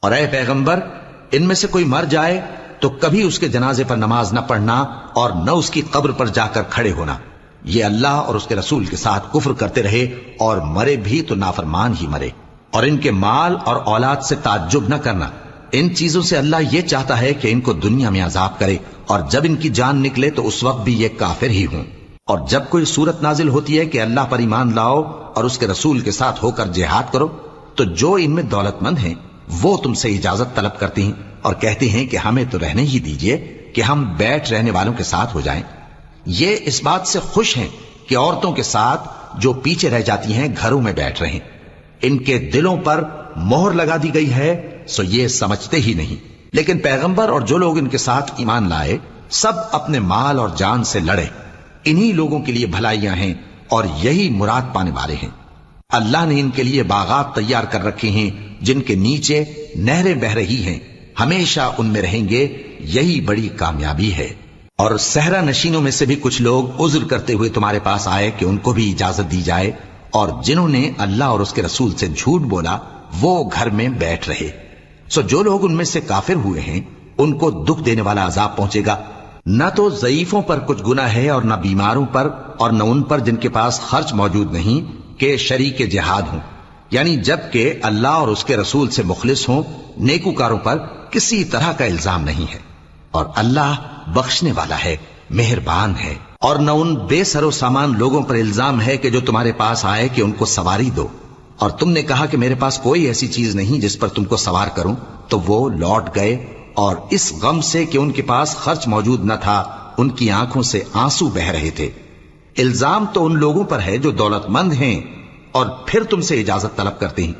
اور اے پیغمبر، ان میں سے کوئی مر جائے تو کبھی اس کے جنازے پر نماز نہ پڑھنا اور نہ اس کی قبر پر جا کر کھڑے ہونا۔ یہ اللہ اور اس کے رسول کے ساتھ کفر کرتے رہے اور مرے بھی تو نافرمان ہی مرے۔ اور ان کے مال اور اولاد سے تعجب نہ کرنا، ان چیزوں سے اللہ یہ چاہتا ہے کہ ان کو دنیا میں عذاب کرے، اور جب ان کی جان نکلے تو اس وقت بھی یہ کافر ہی ہوں۔ اور جب کوئی صورت نازل ہوتی ہے کہ اللہ پر ایمان لاؤ اور اس کے رسول کے ساتھ ہو کر جہاد کرو، تو جو ان میں دولت مند ہیں وہ تم سے اجازت طلب کرتی ہیں اور کہتے ہیں کہ ہمیں تو رہنے ہی دیجئے کہ ہم بیٹھ رہنے والوں کے ساتھ ہو جائیں۔ یہ اس بات سے خوش ہیں کہ عورتوں کے ساتھ جو پیچھے رہ جاتی ہیں گھروں میں بیٹھ رہیں۔ ان کے دلوں پر مہر لگا دی گئی ہے، سو یہ سمجھتے ہی نہیں۔ لیکن پیغمبر اور جو لوگ ان کے ساتھ ایمان لائے سب اپنے مال اور جان سے لڑے۔ انہی لوگوں کے لیے بھلائیاں ہیں اور یہی مراد پانے والے ہیں۔ اللہ نے ان کے لیے باغات تیار کر رکھے ہیں جن کے نیچے نہریں بہ رہی ہیں، ہمیشہ ان میں رہیں گے، یہی بڑی کامیابی ہے۔ اور صحرا نشینوں میں سے بھی کچھ لوگ عذر کرتے ہوئے تمہارے پاس آئے کہ ان کو بھی اجازت دی جائے، اور جنہوں نے اللہ اور اس کے رسول سے جھوٹ بولا وہ گھر میں بیٹھ رہے۔ سو جو لوگ ان میں سے کافر ہوئے ہیں ان کو دکھ دینے والا عذاب پہنچے گا۔ نہ تو ضعیفوں پر کچھ گناہ ہے اور نہ بیماروں پر، اور نہ ان پر جن کے پاس خرچ موجود نہیں کہ شریک جہاد ہوں، یعنی جب کہ اللہ اور اس کے رسول سے مخلص ہوں، نیکوکاروں پر کسی طرح کا الزام نہیں ہے، اور اللہ بخشنے والا ہے، مہربان ہے۔ اور نہ ان بے سر و سامان لوگوں پر الزام ہے کہ جو تمہارے پاس آئے کہ ان کو سواری دو، اور تم نے کہا کہ میرے پاس کوئی ایسی چیز نہیں جس پر تم کو سوار کروں، تو وہ لوٹ گئے، اور اس غم سے کہ ان کے پاس خرچ موجود نہ تھا ان کی آنکھوں سے آنسو بہ رہے تھے۔ الزام تو ان لوگوں پر ہے جو دولت مند ہیں اور پھر تم سے اجازت طلب کرتے ہیں،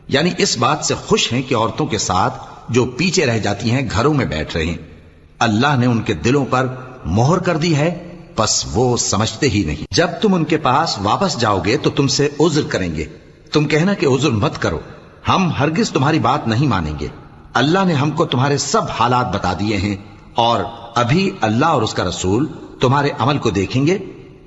یعنی اس بات سے خوش ہیں کہ عورتوں کے ساتھ جو پیچھے رہ جاتی ہیں گھروں میں بیٹھ رہے ہیں۔ اللہ نے ان کے دلوں پر مہر کر دی ہے، بس وہ سمجھتے ہی نہیں۔ جب تم ان کے پاس واپس جاؤ گے تو تم سے عذر کریں گے، تم کہنا کہ عذر مت کرو، ہم ہرگز تمہاری بات نہیں مانیں گے۔ اللہ نے ہم کو تمہارے سب حالات بتا دیے ہیں، اور ابھی اللہ اور اس کا رسول تمہارے عمل کو دیکھیں گے،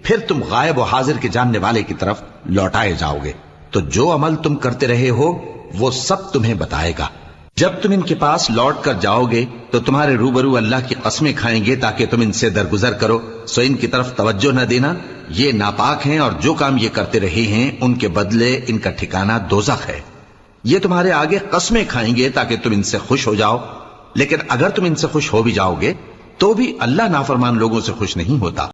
پھر تم غائب و حاضر کے جاننے والے کی طرف لوٹائے جاؤ گے، تو جو عمل تم کرتے رہے ہو وہ سب تمہیں بتائے گا۔ جب تم ان کے پاس لوٹ کر جاؤ گے تو تمہارے روبرو اللہ کی قسمیں کھائیں گے تاکہ تم ان سے درگزر کرو، سو ان کی طرف توجہ نہ دینا، یہ ناپاک ہیں، اور جو کام یہ کرتے رہے ہیں ان کے بدلے ان کا ٹھکانہ دوزخ ہے۔ یہ تمہارے آگے قسمیں کھائیں گے تاکہ تم ان سے خوش ہو جاؤ، لیکن اگر تم ان سے خوش ہو بھی جاؤ گے تو بھی اللہ نافرمان لوگوں سے خوش نہیں ہوتا۔